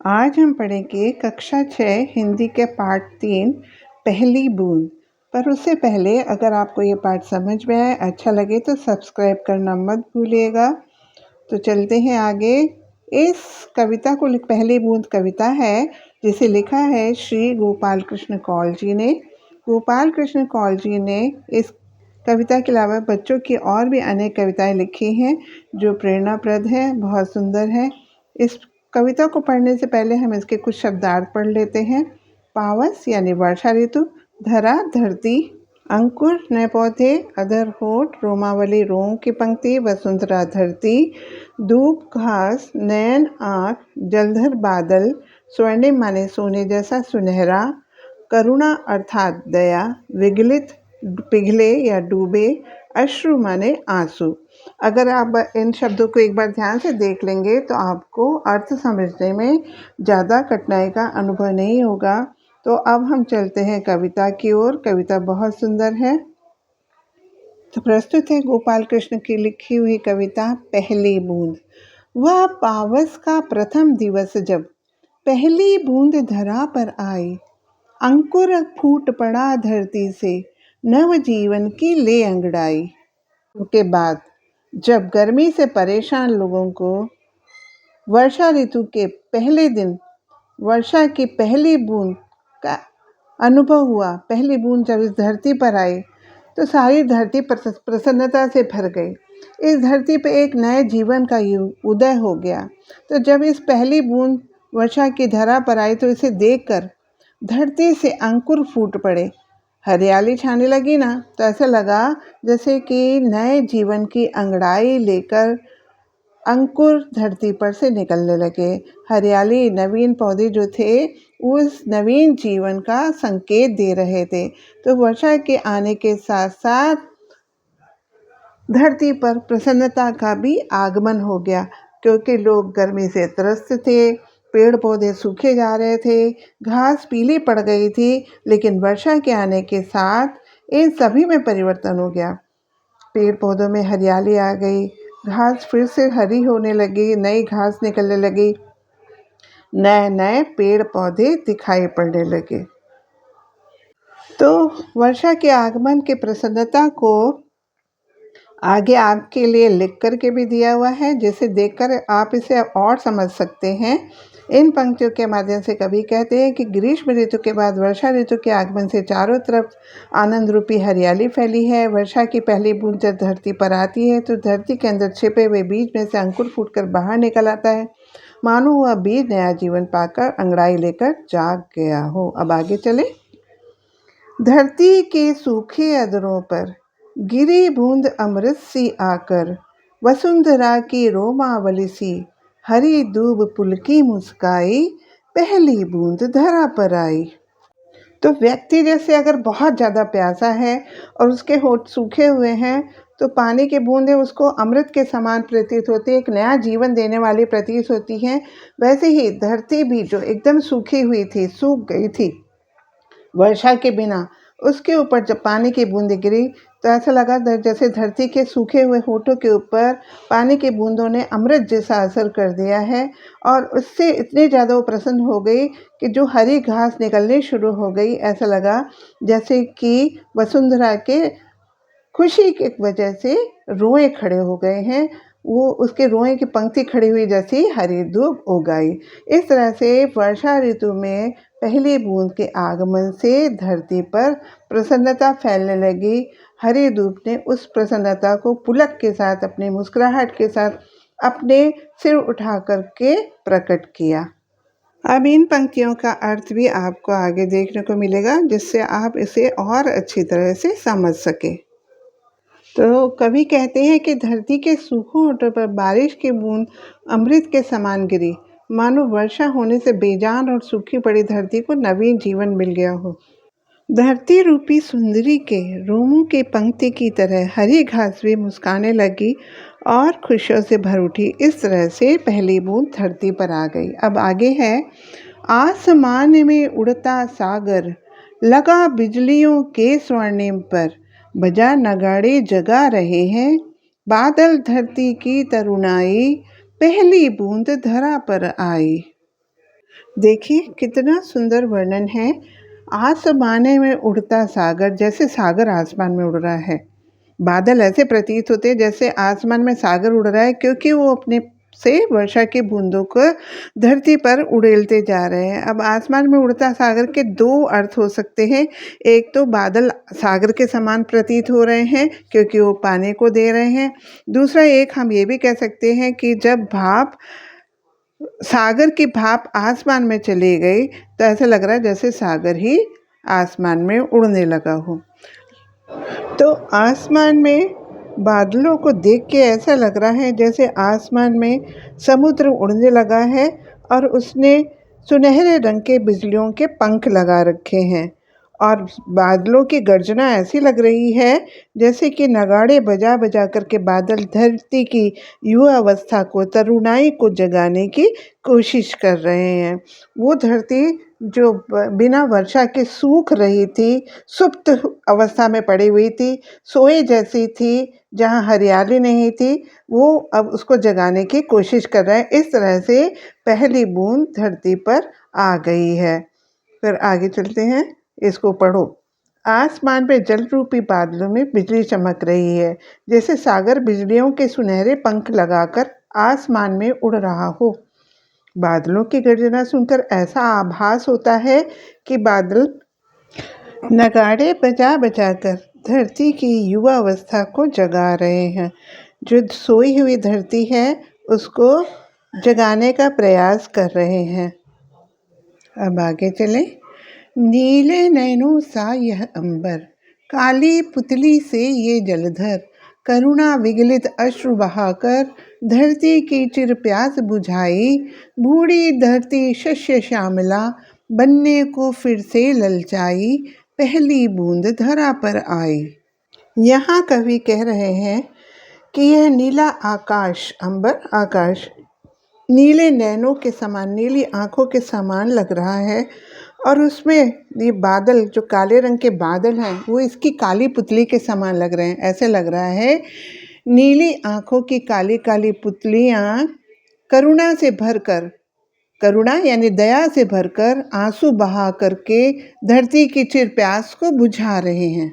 आज हम पढ़ेंगे कक्षा 6 हिंदी के पाठ 3 पहली बूंद। पर उससे पहले अगर आपको ये पाठ समझ में आए, अच्छा लगे तो सब्सक्राइब करना मत भूलिएगा। तो चलते हैं आगे। इस कविता को पहली बूंद कविता है जिसे लिखा है श्री गोपाल कृष्ण कौल जी ने। गोपाल कृष्ण कौल जी ने इस कविता के अलावा बच्चों की और भी अनेक कविताएं लिखी हैं जो प्रेरणाप्रद हैं, बहुत सुंदर हैं। इस कविता को पढ़ने से पहले हम इसके कुछ शब्दार्थ पढ़ लेते हैं। पावस यानी वर्षा ऋतु, धरा धरती, अंकुर नए पौधे, अधर होठ, रोमावली रोम की पंक्ति, वसुंधरा धरती, धूप घास, नयन आँख, जलधर बादल, स्वर्णिम माने सोने जैसा सुनहरा, करुणा अर्थात दया, विगलित पिघले या डूबे, अश्रु माने आंसू। अगर आप इन शब्दों को एक बार ध्यान से देख लेंगे तो आपको अर्थ समझने में ज़्यादा कठिनाई का अनुभव नहीं होगा। तो अब हम चलते हैं कविता की ओर। कविता बहुत सुंदर है। तो प्रस्तुत है गोपाल कृष्ण की लिखी हुई कविता पहली बूंद। वह पावस का प्रथम दिवस जब पहली बूंद धरा पर आई, अंकुर फूट पड़ा धरती से, नव जीवन की ले अंगड़ाई। के बाद जब गर्मी से परेशान लोगों को वर्षा ऋतु के पहले दिन वर्षा की पहली बूंद का अनुभव हुआ, पहली बूंद जब इस धरती पर आई तो सारी धरती प्रसन्नता से भर गई। इस धरती पर एक नए जीवन का उदय हो गया। तो जब इस पहली बूंद वर्षा की धरा पर आई तो इसे देखकर धरती से अंकुर फूट पड़े, हरियाली छाने लगी ना। तो ऐसा लगा जैसे कि नए जीवन की अंगड़ाई लेकर अंकुर धरती पर से निकलने लगे। हरियाली, नवीन पौधे जो थे उस नवीन जीवन का संकेत दे रहे थे। तो वर्षा के आने के साथ साथ धरती पर प्रसन्नता का भी आगमन हो गया, क्योंकि लोग गर्मी से त्रस्त थे, पेड़ पौधे सूखे जा रहे थे, घास पीली पड़ गई थी। लेकिन वर्षा के आने के साथ इन सभी में परिवर्तन हो गया। पेड़ पौधों में हरियाली आ गई, घास फिर से हरी होने लगी, नई घास निकलने लगी, नए नए पेड़ पौधे दिखाई पड़ने लगे। तो वर्षा के आगमन के प्रसन्नता को आगे आपके लिए लिख कर के भी दिया हुआ है, जिसे देखकर आप इसे और समझ सकते हैं। इन पंक्तियों के माध्यम से कवि कहते हैं कि ग्रीष्म ऋतु के बाद वर्षा ऋतु के आगमन से चारों तरफ आनंद रूपी हरियाली फैली है। वर्षा की पहली बूंद जब धरती पर आती है तो धरती के अंदर छिपे हुए बीज में से अंकुर फूटकर बाहर निकल आता है, मानो वह बीज नया जीवन पाकर अंगड़ाई लेकर जाग गया हो। अब आगे चले। धरती के सूखे अधरों पर गिरी बूंद अमृत सी आकर, वसुंधरा की रोमावली सी, हरी दूब पुलकी मुस्काई, पहली बूंद धरा पर आई। तो व्यक्ति जैसे अगर बहुत ज़्यादा प्यासा है और उसके होठ सूखे हुए हैं तो पानी की बूंदें उसको अमृत के समान प्रतीत होती है, एक नया जीवन देने वाली प्रतीत होती हैं। वैसे ही धरती भी जो एकदम सूखी हुई थी, सूख गई थी वर्षा के बिना, उसके ऊपर जब पानी की बूंदें गिरी तो ऐसा लगा जैसे धरती के सूखे हुए होठों के ऊपर पानी की बूंदों ने अमृत जैसा असर कर दिया है। और उससे इतनी ज़्यादा वो प्रसन्न हो गई कि जो हरी घास निकलनी शुरू हो गई, ऐसा लगा जैसे कि वसुंधरा के खुशी की वजह से रोए खड़े हो गए हैं। वो उसके रोए की पंक्ति खड़ी हुई जैसी हरी धूप उग आई। इस तरह से वर्षा ऋतु में पहली बूंद के आगमन से धरती पर प्रसन्नता फैलने लगी। हरी धूप ने उस प्रसन्नता को पुलक के साथ, अपनी मुस्कुराहट के साथ अपने सिर उठा करके प्रकट किया। अब इन पंक्तियों का अर्थ भी आपको आगे देखने को मिलेगा, जिससे आप इसे और अच्छी तरह से समझ सकें। तो कवि कहते हैं कि धरती के सूखे होठों पर बारिश की बूंद अमृत के समान गिरी, मानो वर्षा होने से बेजान और सूखी पड़ी धरती को नवीन जीवन मिल गया हो। धरती रूपी सुंदरी के रोमों की पंक्ति की तरह हरी घास भी मुस्काने लगी और खुशियों से भर उठी। इस तरह से पहली बूंद धरती पर आ गई। अब आगे है। आसमान में उड़ता सागर, लगा बिजलियों के स्वर्णिम पर, बजा नगाड़े जगा रहे हैं, बादल धरती की तरुणाई, पहली बूंद धरा पर आई। देखिए कितना सुंदर वर्णन है। आसमाने में उड़ता सागर, जैसे सागर आसमान में उड़ रहा है। बादल ऐसे प्रतीत होते हैं जैसे आसमान में सागर उड़ रहा है, क्योंकि वो अपने से वर्षा की बूंदों को धरती पर उड़ेलते जा रहे हैं। अब आसमान में उड़ता सागर के दो अर्थ हो सकते हैं। एक तो बादल सागर के समान प्रतीत हो रहे हैं क्योंकि वो पानी को दे रहे हैं। दूसरा एक हम ये भी कह सकते हैं कि जब भाप सागर की भाप आसमान में चली गई तो ऐसा लग रहा है जैसे सागर ही आसमान में उड़ने लगा हो। तो आसमान में बादलों को देख के ऐसा लग रहा है जैसे आसमान में समुद्र उड़ने लगा है और उसने सुनहरे रंग के बिजलियों के पंख लगा रखे हैं। और बादलों की गर्जना ऐसी लग रही है जैसे कि नगाड़े बजा बजा करके बादल धरती की युवावस्था को, तरुणाई को जगाने की कोशिश कर रहे हैं। वो धरती जो बिना वर्षा के सूख रही थी, सुप्त अवस्था में पड़ी हुई थी, सोए जैसी थी, जहाँ हरियाली नहीं थी, वो अब उसको जगाने की कोशिश कर रहा है। इस तरह से पहली बूंद धरती पर आ गई है। फिर आगे चलते हैं, इसको पढ़ो। आसमान पे जल रूपी बादलों में बिजली चमक रही है, जैसे सागर बिजलियों के सुनहरे पंख लगाकर आसमान में उड़ रहा हो। बादलों की गर्जना सुनकर ऐसा आभास होता है कि बादल नगाड़े बजा बजा कर धरती की युवावस्था को जगा रहे हैं। जो सोई हुई धरती है उसको जगाने का प्रयास कर रहे हैं। अब आगे चलें। नीले नैनों सा यह अंबर, काली पुतली से ये जलधर, करुणा विगलित अश्रु बहाकर धरती की चिर प्यास बुझाई, बूढ़ी धरती शस्य श्यामला बनने को फिर से ललचाई, पहली बूंद धरा पर आई। यहाँ कवि कह रहे हैं कि यह नीला आकाश, अंबर आकाश, नीले नैनों के समान, नीली आंखों के समान लग रहा है और उसमें ये बादल, जो काले रंग के बादल हैं, वो इसकी काली पुतली के समान लग रहे हैं। ऐसे लग रहा है नीली आंखों की काली काली पुतलियाँ करुणा से भरकर, करुणा यानी दया से भरकर आंसू बहा करके धरती की चिर प्यास को बुझा रहे हैं।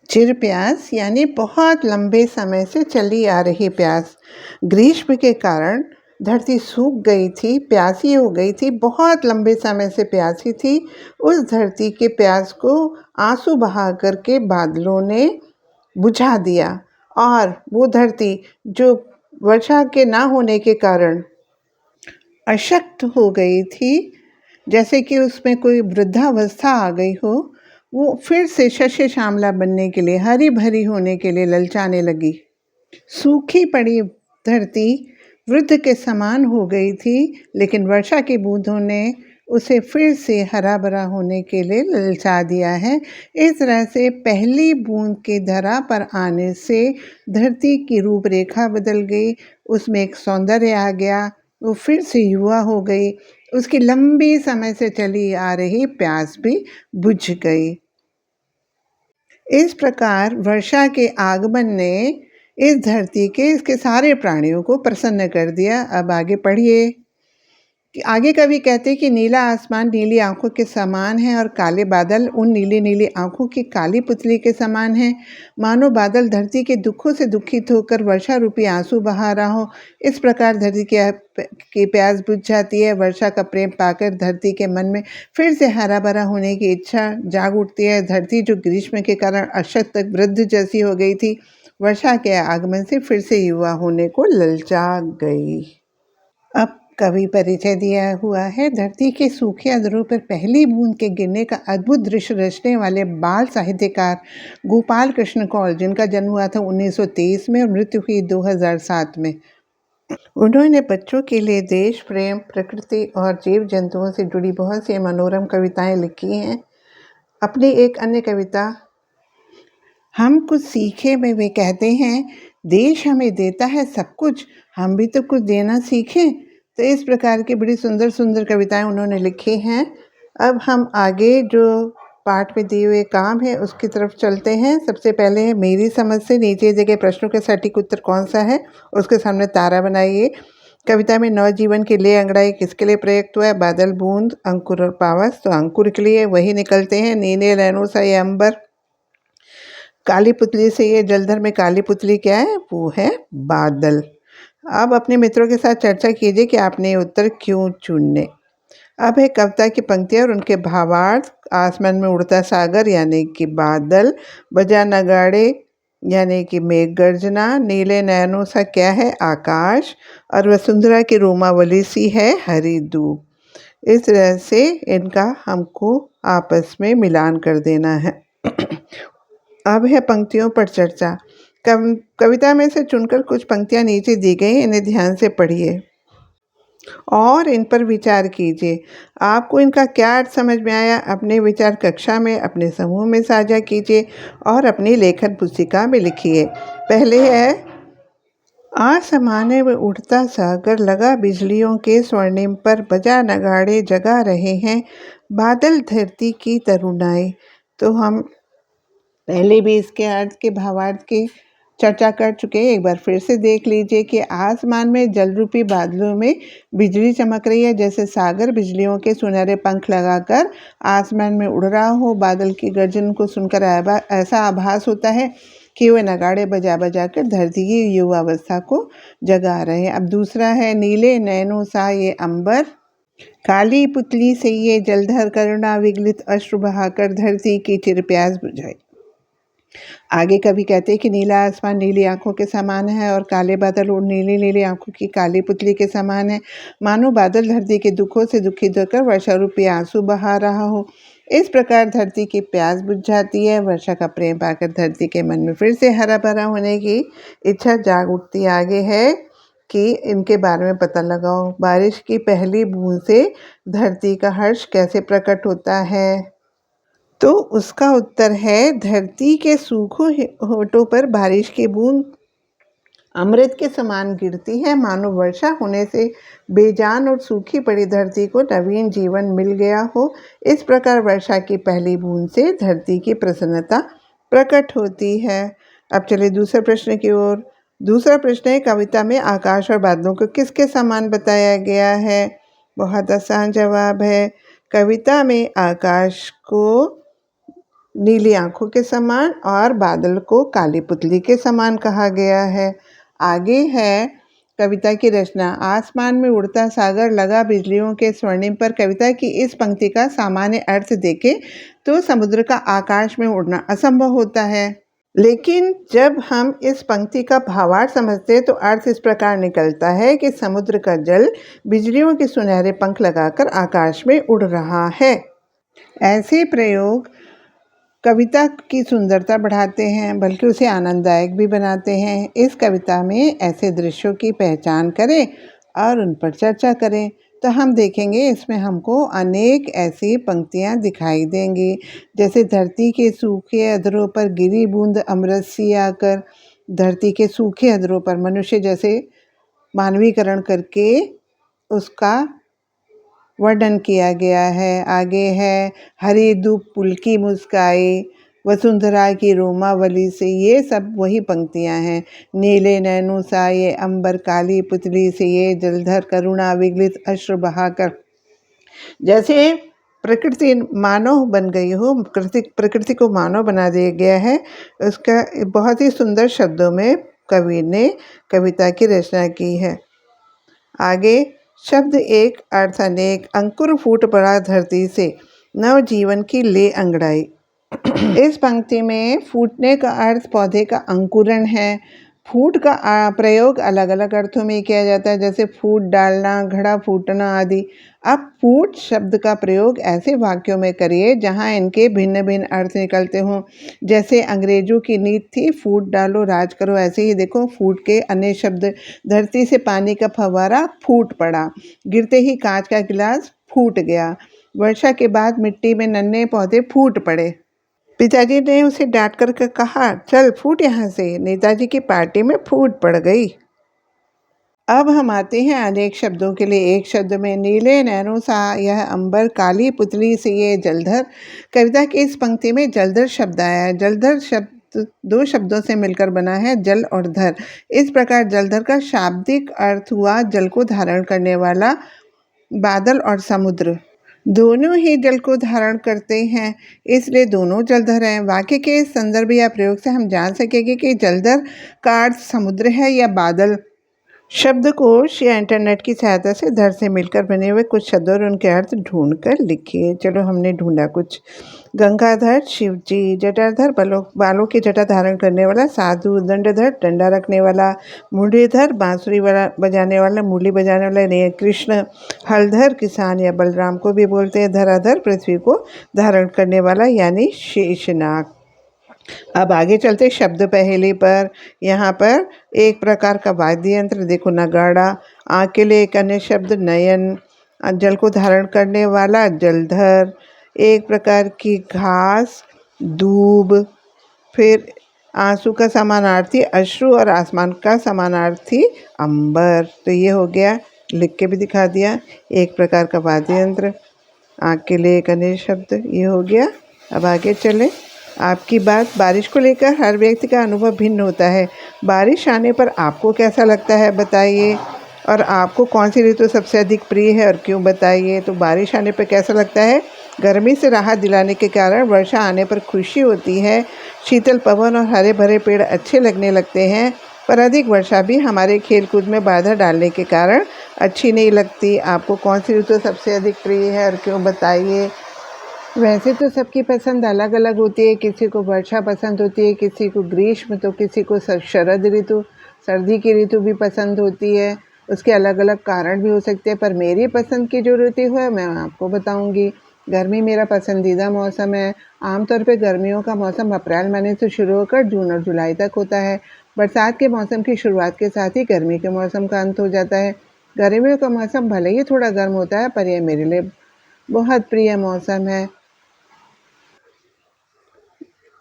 चिर प्यास यानी बहुत लंबे समय से चली आ रही प्यास। ग्रीष्म के कारण धरती सूख गई थी, प्यासी हो गई थी, बहुत लंबे समय से प्यासी थी। उस धरती के प्यास को आंसू बहा करके बादलों ने बुझा दिया और वो धरती जो वर्षा के ना होने के कारण अशक्त हो गई थी, जैसे कि उसमें कोई वृद्धावस्था आ गई हो, वो फिर से शस्य श्यामला बनने के लिए, हरी भरी होने के लिए ललचाने लगी। सूखी पड़ी धरती वृद्ध के समान हो गई थी, लेकिन वर्षा की बूंदों ने उसे फिर से हरा भरा होने के लिए ललचा दिया है। इस तरह से पहली बूंद के धरा पर आने से धरती की रूपरेखा बदल गई, उसमें एक सौंदर्य आ गया, वो फिर से युवा हो गई, उसकी लंबी समय से चली आ रही प्यास भी बुझ गई। इस प्रकार वर्षा के आगमन ने इस धरती के, इसके सारे प्राणियों को प्रसन्न कर दिया। अब आगे पढ़िए। आगे कवि कहते हैं कि नीला आसमान नीली आंखों के समान है और काले बादल उन नीली नीली आंखों की काली पुतली के समान है। मानो बादल धरती के दुखों से दुखित होकर वर्षा रूपी आंसू बहा रहा हो। इस प्रकार धरती की प्यास बुझ जाती है। वर्षा का प्रेम पाकर धरती के मन में फिर से हरा भरा होने की इच्छा जाग उठती है। धरती जो ग्रीष्म के कारण अशक्त वृद्ध जैसी हो गई थी, वर्षा के आगमन से फिर से युवा होने को ललचा गई। अब कवि परिचय दिया हुआ है। धरती के सूखे अधरों पर पहली बूंद के गिरने का अद्भुत दृश्य रचने वाले बाल साहित्यकार गोपाल कृष्ण कौल, जिनका जन्म हुआ था 1923 में और मृत्यु हुई 2007 में। उन्होंने बच्चों के लिए देश प्रेम, प्रकृति और जीव जंतुओं से जुड़ी बहुत सी मनोरम कविताएं लिखी हैं। अपनी एक अन्य कविता हम कुछ सीखे में वे कहते हैं, देश हमें देता है सब कुछ, हम भी तो कुछ देना सीखें। तो इस प्रकार की बड़ी सुंदर सुंदर कविताएं उन्होंने लिखी हैं। अब हम आगे जो पाठ में दिए हुए काम है उसकी तरफ चलते हैं। सबसे पहले है मेरी समझ से नीचे दिए गए प्रश्नों के सटीक उत्तर कौन सा है, उसके सामने तारा बनाइए। कविता में नवजीवन के लिए अंगड़ाई किसके लिए प्रयुक्त हुआ है? बादल, बूंद, अंकुर और पावस। तो अंकुर के लिए वही निकलते हैं। नीले नैनों सा ये अंबर, काली पुतली से ये जलधर में काली पुतली क्या है? वो है बादल। अब अपने मित्रों के साथ चर्चा कीजिए कि आपने ये उत्तर क्यों चुने। अब है कविता की पंक्तियाँ और उनके भावार्थ। आसमान में उड़ता सागर यानी कि बादल, बजा नगाड़े यानी कि मेघ गर्जना, नीले नयनों सा क्या है? आकाश, और वसुंधरा की रोमावली सी है हरी धूप। इस तरह से इनका हमको आपस में मिलान कर देना है। अब है पंक्तियों पर चर्चा। कविता में से चुनकर कुछ पंक्तियाँ नीचे दी गई, इन्हें ध्यान से पढ़िए और इन पर विचार कीजिए। आपको इनका क्या अर्थ समझ में आया? अपने विचार कक्षा में अपने समूह में साझा कीजिए और अपनी लेखन पुस्तिका में लिखिए। पहले है, आसमान में उड़ता सागर, लगा बिजलियों के स्वर्णिम पर, बजा नगाड़े जगा रहे हैं बादल धरती की तरुणाई। तो हम पहले भी इसके अर्थ के भावार्थ की चर्चा कर चुके हैं। एक बार फिर से देख लीजिए कि आसमान में जल रूपी बादलों में बिजली चमक रही है, जैसे सागर बिजलियों के सुनहरे पंख लगाकर आसमान में उड़ रहा हो। बादल की गर्जन को सुनकर ऐसा आभास होता है कि वे नगाड़े बजा बजा कर धरती की युवावस्था को जगा रहे हैं। अब दूसरा है, नीले नैनों सा ये अंबर, काली पुतली से ये जलधर करुणा विगलित अश्रु बहाकर धरती की चिर प्यास बुझाई। आगे कभी कहते हैं कि नीला आसमान नीली आंखों के समान है और काले बादल और नीली नीली आंखों की काली पुतली के समान है, मानो बादल धरती के दुखों से दुखित होकर वर्षा रूपी आंसू बहा रहा हो। इस प्रकार धरती की प्यास बुझ जाती है। वर्षा का प्रेम पाकर धरती के मन में फिर से हरा भरा होने की इच्छा जाग उठती। आगे है कि इनके बारे में पता लगाओ। बारिश की पहली बूंद से धरती का हर्ष कैसे प्रकट होता है? तो उसका उत्तर है, धरती के सूखे होठों पर बारिश की बूंद अमृत के समान गिरती है, मानो वर्षा होने से बेजान और सूखी पड़ी धरती को नवीन जीवन मिल गया हो। इस प्रकार वर्षा की पहली बूंद से धरती की प्रसन्नता प्रकट होती है। अब चलिए दूसरे प्रश्न की ओर। दूसरा प्रश्न है, कविता में आकाश और बादलों को किसके समान बताया गया है? बहुत आसान जवाब है, कविता में आकाश को नीली आंखों के समान और बादल को काली पुतली के समान कहा गया है। आगे है कविता की रचना। आसमान में उड़ता सागर, लगा बिजलियों के स्वर्णिम पर। कविता की इस पंक्ति का सामान्य अर्थ देखें तो समुद्र का आकाश में उड़ना असंभव होता है, लेकिन जब हम इस पंक्ति का भावार्थ समझते हैं तो अर्थ इस प्रकार निकलता है कि समुद्र का जल बिजलियों के सुनहरे पंख लगाकर आकाश में उड़ रहा है। ऐसे प्रयोग कविता की सुंदरता बढ़ाते हैं, बल्कि उसे आनंददायक भी बनाते हैं। इस कविता में ऐसे दृश्यों की पहचान करें और उन पर चर्चा करें। तो हम देखेंगे इसमें हमको अनेक ऐसी पंक्तियां दिखाई देंगी, जैसे धरती के सूखे अधरों पर गिरी बूंद अमृत सी आकर। धरती के सूखे अधरों पर मनुष्य जैसे मानवीकरण करके उसका वर्णन किया गया है। आगे है, हरी धूप पुलकी मुस्काई, वसुंधरा की रोमावली से, ये सब वही पंक्तियां हैं। नीले नैनों सा ये अंबर, काली पुतली से ये जलधर करुणा विगलित अश्रु बहाकर। जैसे प्रकृति मानव बन गई हो, प्रकृति को मानव बना दिया गया है। उसका बहुत ही सुंदर शब्दों में कवि ने कविता की रचना की है। आगे, शब्द एक अर्थ अनेक, अंकुर फूट पड़ा धरती से, नव जीवन की ले अंगड़ाई। इस पंक्ति में फूटने का अर्थ पौधे का अंकुरण है। फूट का प्रयोग अलग अलग अर्थों में किया जाता है, जैसे फूट डालना, घड़ा फूटना आदि। अब फूट शब्द का प्रयोग ऐसे वाक्यों में करिए जहां इनके भिन्न भिन्न अर्थ निकलते हों। जैसे अंग्रेजों की नीति थी, फूट डालो राज करो, ऐसे ही देखो फूट के अन्य शब्द। धरती से पानी का फव्वारा फूट पड़ा, गिरते ही कांच का गिलास फूट गया, वर्षा के बाद मिट्टी में नन्हे पौधे फूट पड़े। पिताजी ने उसे डांट कर कहा, चल फूट यहाँ से। नेताजी की पार्टी में फूट पड़ गई। अब हम आते हैं अनेक शब्दों के लिए। एक शब्द में, नीले नैनों सा यह अंबर, काली पुतली से ये जलधर। कविता की इस पंक्ति में जलधर शब्द आया है। जलधर शब्द दो शब्दों से मिलकर बना है, जल और धर। इस प्रकार जलधर का शाब्दिक अर्थ हुआ जल को धारण करने वाला। बादल और समुद्र दोनों ही जल को धारण करते हैं, इसलिए दोनों जलधर हैं। वाक्य के संदर्भ या प्रयोग से हम जान सकेंगे कि जलधर का अर्थ समुद्र है या बादल। शब्दकोश या इंटरनेट की सहायता से धर से मिलकर बने हुए कुछ शब्द और उनके अर्थ ढूंढकर लिखिए। चलो हमने ढूंढा कुछ। गंगाधर शिवजी, जटाधर बालों की जटा धारण करने वाला साधु, दंडधर डंडा रखने वाला, मुरलीधर बांसुरी वाला बजाने वाला, मुरली बजाने वाला कृष्ण, हलधर किसान या बलराम को भी बोलते हैं, धराधर पृथ्वी को धारण करने वाला यानी शेषनाग। अब आगे चलते शब्द पहेली पर। यहाँ पर एक प्रकार का वाद्य यंत्र देखो, नगाड़ा। आँख के लिए एक अन्य शब्द नयन। जल को धारण करने वाला जलधर। एक प्रकार की घास दूब। फिर आंसू का समानार्थी अश्रु और आसमान का समानार्थी अंबर। तो ये हो गया, लिख के भी दिखा दिया। एक प्रकार का वाद्य यंत्र, आँख के लिए एक अन्य शब्द, ये हो गया। अब आगे चले। आपकी बात। बारिश को लेकर हर व्यक्ति का अनुभव भिन्न होता है। बारिश आने पर आपको कैसा लगता है बताइए, और आपको कौन सी ऋतु सबसे अधिक प्रिय है और क्यों, बताइए। तो बारिश आने पर कैसा लगता है? गर्मी से राहत दिलाने के कारण वर्षा आने पर खुशी होती है। शीतल पवन और हरे भरे पेड़ अच्छे लगने लगते हैं, पर अधिक वर्षा भी हमारे खेलकूद में बाधा डालने के कारण अच्छी नहीं लगती। आपको कौन सी ऋतु सबसे अधिक प्रिय है और क्यों, बताइए। वैसे तो सबकी पसंद अलग अलग होती है। किसी को वर्षा पसंद होती है, किसी को ग्रीष्म, तो किसी को शरद ऋतु, सर्दी की ऋतु भी पसंद होती है। उसके अलग अलग कारण भी हो सकते हैं, पर मेरी पसंद की जो ऋतु है मैं आपको बताऊंगी। गर्मी मेरा पसंदीदा मौसम है। आमतौर पे गर्मियों का मौसम अप्रैल महीने से शुरू होकर जून और जुलाई तक होता है। बरसात के मौसम की शुरुआत के साथ ही गर्मी के मौसम का अंत हो जाता है। गर्मियों का मौसम भले ही थोड़ा गर्म होता है, पर यह मेरे लिए बहुत प्रिय मौसम है,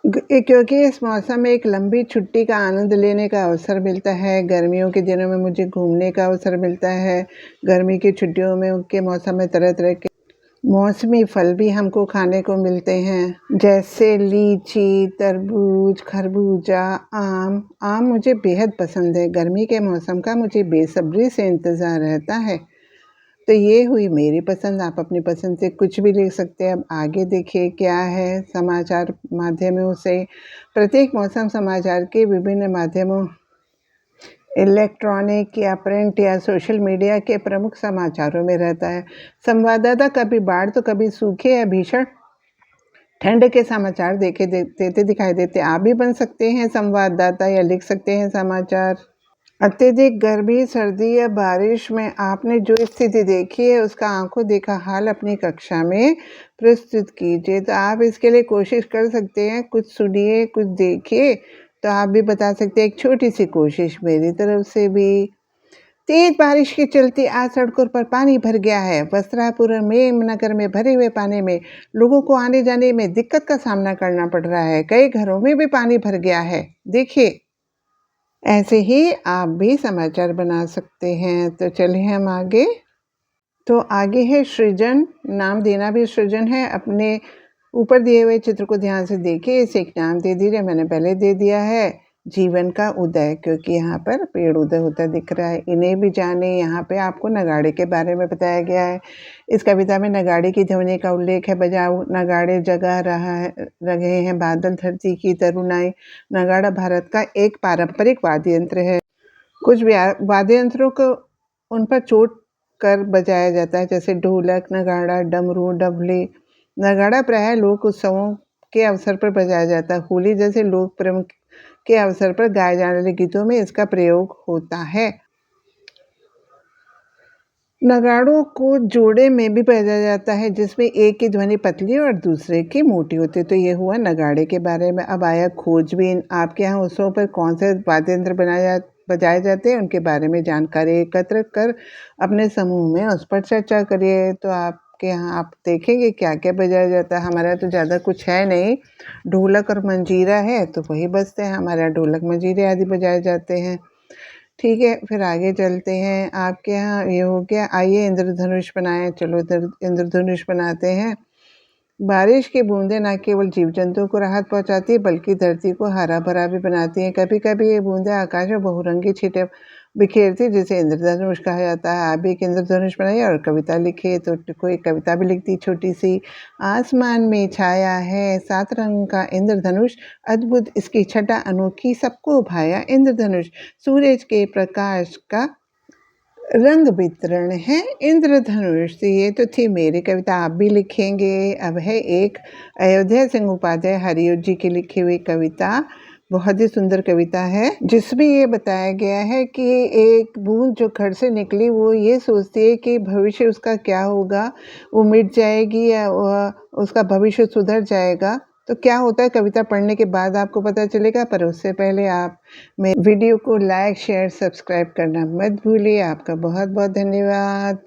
क्योंकि इस मौसम में एक लंबी छुट्टी का आनंद लेने का अवसर मिलता है। गर्मियों के दिनों में मुझे घूमने का अवसर मिलता है। गर्मी की छुट्टियों में उनके मौसम में तरह तरह के मौसमी फल भी हमको खाने को मिलते हैं, जैसे लीची, तरबूज, खरबूजा, आम। आम मुझे बेहद पसंद है। गर्मी के मौसम का मुझे बेसब्री से इंतज़ार रहता है। तो ये हुई मेरी पसंद। आप अपनी पसंद से कुछ भी लिख सकते हैं। अब आगे देखिए क्या है समाचार माध्यमों से। प्रत्येक मौसम समाचार के विभिन्न माध्यमों, इलेक्ट्रॉनिक या प्रिंट या सोशल मीडिया के प्रमुख समाचारों में रहता है। संवाददाता कभी बाढ़ तो कभी सूखे या भीषण ठंड के समाचार देते दिखाई देते। आप भी बन सकते हैं संवाददाता या लिख सकते हैं समाचार। अत्यधिक गर्मी, सर्दी या बारिश में आपने जो स्थिति देखी है उसका आंखों देखा हाल अपनी कक्षा में प्रस्तुत कीजिए। तो आप इसके लिए कोशिश कर सकते हैं, कुछ सुनिए, कुछ देखिए, तो आप भी बता सकते हैं। एक छोटी सी कोशिश मेरी तरफ से भी। तेज बारिश के चलते आज सड़कों पर पानी भर गया है। वस्त्रापुर और मेमनगर में भरे हुए पानी में लोगों को आने जाने में दिक्कत का सामना करना पड़ रहा है। कई घरों में भी पानी भर गया है। देखिए, ऐसे ही आप भी समाचार बना सकते हैं। तो चलिए हम आगे। तो आगे है सृजन। नाम देना भी सृजन है। अपने ऊपर दिए हुए चित्र को ध्यान से देखिए। इसे एक नाम दे दीजिए। मैंने पहले दे दिया है जीवन का उदय, क्योंकि यहाँ पर पेड़ उदय होता दिख रहा है। इन्हें भी जाने। यहाँ पे आपको नगाड़े के बारे में बताया गया है। इस कविता में नगाड़े की ध्वनि का उल्लेख है। बजाओ नगाड़े जगा रहे हैं बादल धरती की तरुणाई। नगाड़ा भारत का एक पारंपरिक वाद्य यंत्र है। कुछ वाद्य यंत्रों को उन पर चोट कर बजाया जाता है, जैसे ढोलक, नगाड़ा, डमरू, डबली। नगाड़ा प्रायः लोक उत्सवों के अवसर पर बजाया जाता है। होली जैसे लोक पर्व के अवसर पर गाए जाने वाले गीतों में इसका प्रयोग होता है। नगाड़ों को जोड़े में भी बजाया जाता है, जिसमें एक की ध्वनि पतली और दूसरे की मोटी होती है। तो ये हुआ नगाड़े के बारे में। अब आया खोजबीन। आपके यहाँ उत्सवों पर कौन से वाद्य यंत्र बजाए जाते हैं, उनके बारे में जानकारी एकत्र कर अपने समूह में उस पर चर्चा करिए। तो आपके यहाँ आप देखेंगे क्या क्या बजाया जाता है। हमारा तो ज़्यादा कुछ है नहीं, ढोलक और मंजीरा है, तो वही बजते हैं। हमारा ढोलक मंजीरे आदि बजाए जाते हैं। ठीक है, फिर आगे चलते हैं। आपके यहाँ ये हो गया। आइए इंद्रधनुष बनाएं। चलो इंद्रधनुष बनाते हैं। बारिश की बूंदें न केवल जीव जंतुओं को राहत पहुंचाती है बल्कि धरती को हरा भरा भी बनाती हैं। कभी कभी ये बूंदें आकाश में बहुरंगी छींटे बिखेरती हैं, जिसे इंद्रधनुष कहा जाता है। आप भी एक इंद्रधनुष बनाइए और कविता लिखिए। तो कोई कविता भी लिखती छोटी सी। आसमान में छाया है 7 रंग का इंद्रधनुष, अद्भुत इसकी छटा अनोखी, सबको भाया इंद्रधनुष। सूरज के प्रकाश का रंग वितरण है इंद्रधनुष। तो ये तो थी मेरी कविता, आप भी लिखेंगे। अब है एक अयोध्या सिंह उपाध्याय हरिओ जी की लिखी हुई कविता। बहुत ही सुंदर कविता है, जिसमें ये बताया गया है कि एक बूंद जो घर से निकली वो ये सोचती है कि भविष्य उसका क्या होगा, वो मिट जाएगी या उसका भविष्य सुधर जाएगा। तो क्या होता है कविता पढ़ने के बाद आपको पता चलेगा, पर उससे पहले आप मेरे वीडियो को लाइक शेयर सब्सक्राइब करना मत भूलिए। आपका बहुत बहुत धन्यवाद।